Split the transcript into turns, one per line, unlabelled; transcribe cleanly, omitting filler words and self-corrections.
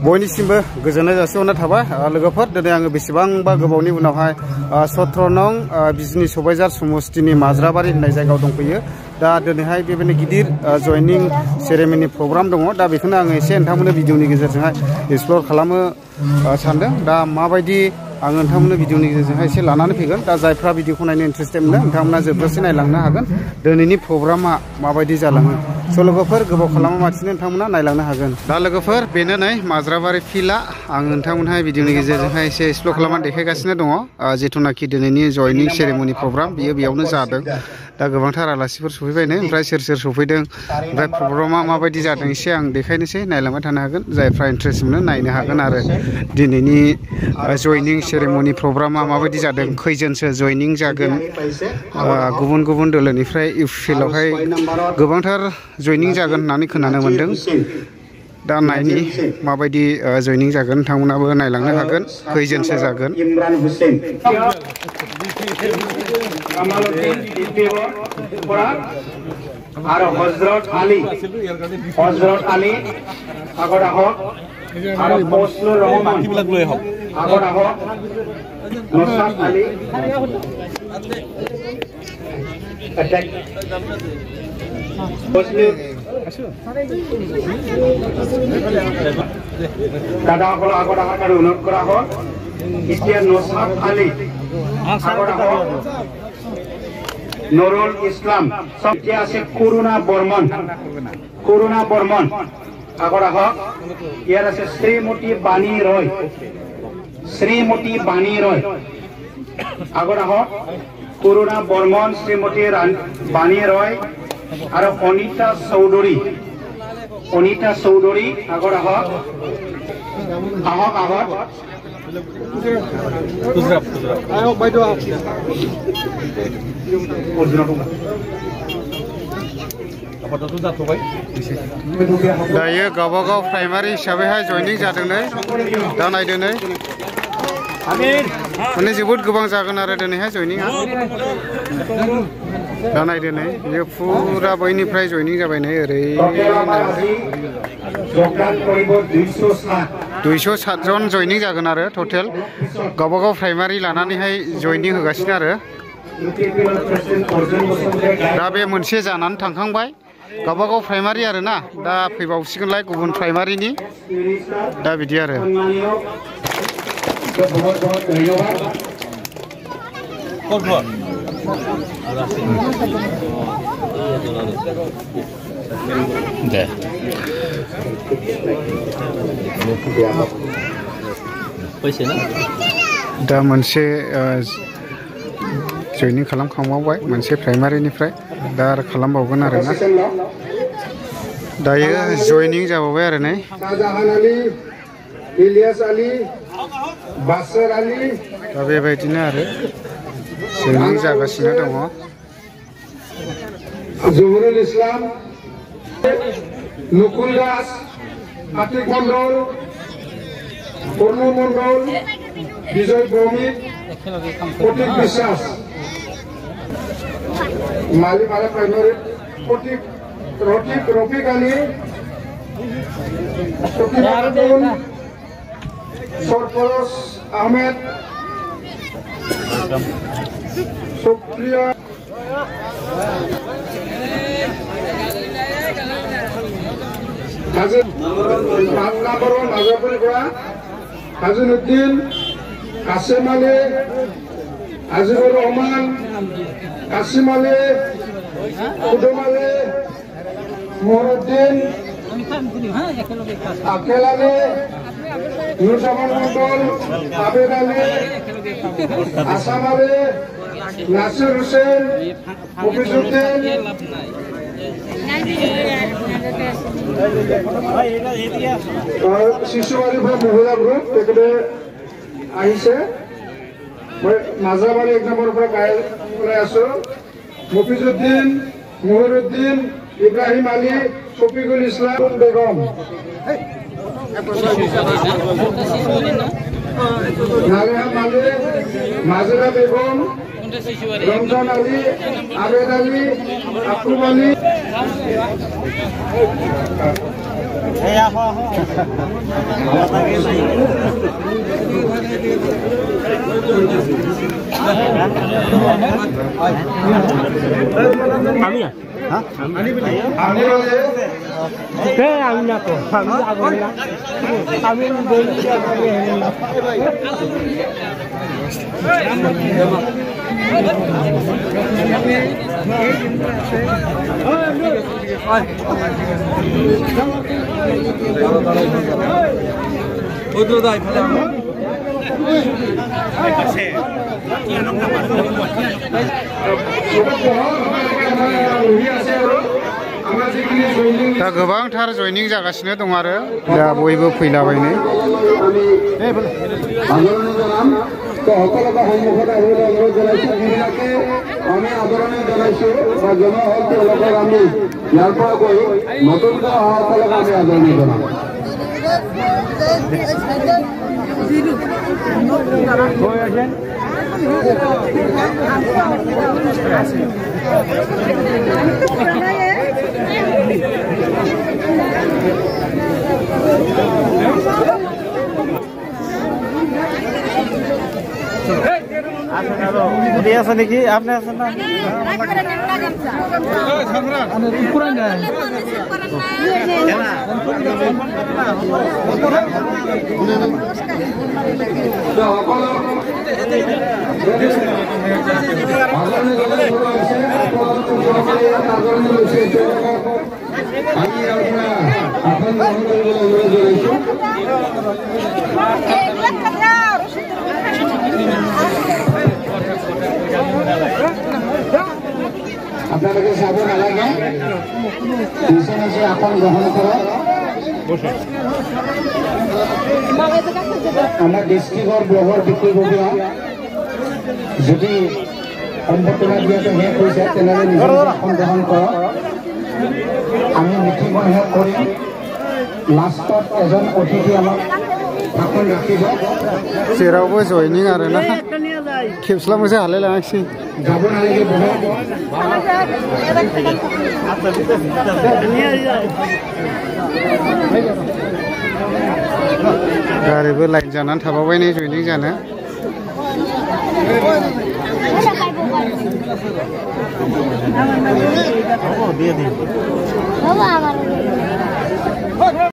बयनिसिमबो गोजोननाय जासिहरनाय थाबाय लोगोफोर दिनै आङो बेसेबांबा गोबावनि उनावहाय 17 नं बिजनि सबायझार समस्तिनि माज्राबारि होननाय जायगायाव दंफैयो दा दिनैहाय बेबायदिनो गिदिर जयनिं सेरेमनि प्रग्राम दङ दा बेखौनो आङो एसे नोंथांमोननो भिडिअनि गेजेरजोंहाय एक्सप्लर खालामनो सानदों दा माबायदि आङो नोंथांमोननो भिडिअनि गेजेरजोंहाय एसे लानानै फैगोन दा जायफ्रा भिडिअखौ नायनो इन्ट्रेस्टेड मोनो नोंथांमोना जोबजासे नायलांनो हागोन दिनैनि प्रग्रामा माबायदि जालाङो स' लोगोफोर गोबाव खालामालासिनो नोंथांमोना नायलांनो हागोन दा लोगोफोर बेनो नै माज्राबारि फिल्डआ आं नोंथांमोनहाय भिडिअनि गेजेरजोंहाय एसे एक्सप्लर खालामनानै देखायगासिनो दङ जिथुनाखि दिनैनि जयनिं सेरेमनि प्रग्राम बियो बेयावनो जादों दा गोबांथार आलासिफोर सफैबायनो ओमफ्राय सोर सोर सफैदों ओमफ्राय प्रग्रामा माबायदि जादों एसे आं देखायनोसै नायलांबाय थानो हागोन जायफ्रा इन्ट्रेस्ट मोनो नायनो हागोन आरो दिनैनि जयनिं सेरेमनि प्रग्रामा माबायदि जादों खैजोनसो जयनिं जागोन गुबुन गुबुन दोलोनिफ्राय इउपिएलआवहाय गोबांथार जयनिं जागोन होननानै खोनानो मोन्दों दा नायनि माबायदि जयनिं जागोन नोंथांमोनाबो नायलांनो हागोन खैजोनसो जागोन
इमरान हुसैन আর হযরত আলী আগত আহক আর ফজলুর রহমান আগত আহক নসাদ আলী অ্যাটাক দাদাসকল আগত আহক আৰু অনুৰোধ কৰা হয় এতিয়া নসাদ আলী আগত আহক নুরুল ইসলাম সবচেয়ে আছে করুণা বর্মন আগত আহক ইয়ার আছে শ্রীমতী বাণী রয় আগত আহক করুণা বর্মন শ্রীমতী বাণী রয় আর অনিতা চৌধুরী আগত আহক
दायो गावबागाव प्राइमारि हिसाबैहाय जयनिं जादों नै दा नायदो नै माने जोबोद गोबां जागोन आरो दिनैहाय जयनिंआ दा नायदो नै बेयो फुरा बयनिफ्राय जयनिं जाबाय नै ओरै 207 जन जयनिं जागोन आरो टटेल गावबागाव प्राइमारि लानानैहाय जयनिं होगासिनो आरो दा बे मोनसे जानानै थांखांबाय गावबागाव प्राइमारि आरो ना दा फैबावसिगोनलाय गुबुन प्राइमारिनि दा बिदि आरो दे दा मोनसे जयनिं खालामखांबावबाय मोनसे प्राइमारिनिफ्राय दा आरो खालामबावगोन आरोना दायो जयनिं जाबावबाय आरो नै दा बेबायदिनो आरो जयनिं जागासिनो दङ
জহুরুল ইসলাম নকুল দাস আতিক মন্ডল পূর্ণ মন্ডল বিজয় ভৌমিক প্রতীক বিশ্বাস মালিপাড়া প্রাইমারি রফিক আলী সরফরোজ আহমেদ সুপ্রিয়া হাজিনুদ্দিন কাসিম আলী আজিবুর রহমান কাসিম আলী কুদুম আলী মহরুদ্দিন আকেল আলী নুরজামান মন্ডল আবেদ আলী আসাম আলী নাসির হোসেন মফিজুদ্দিন শিশুবাড়ি বা মহিলা গ্ৰুপ তেখেতে আহিছে মই মাজাবাৰী 1 নম্বৰৰ পৰা গাই ওলাই আছো মফিজুদ্দিন মহিউদ্দিন ইব্ৰাহিম আলী শফিকুল ইসলাম বেগম নালেহা মালিক মাজেরা বেগম রমজান আলী আবেদ আলী আকুব আলী
दा गोबांथार जयनिं जागासिनो दं आरो दा बयबो फैलाबायनो Dia sendiri apa sana? Ukuran dah.
আপনাদেরকে সাবধান লাগে বিশেষ আপন গ্রহণ করা আমার ডিস্ট্রিক্টর ব্লগর বিক্রি করবো যদি সম্পর্কটা দিয়ে শেষ হয়েছে তেনেহলে নিজের আপন গ্রহণ করা আমি মিটিং শেষ করি লাষ্টত এজন অতিথি আমাক ভাষণ ৰাখিব
जेरावबो जयनिं आरोना खेबस्लाबोसो हालायलाङाखिसै
যাব নালাগে
गारिबो लाइन जानानै थाबावबाय नै जयनिं जानो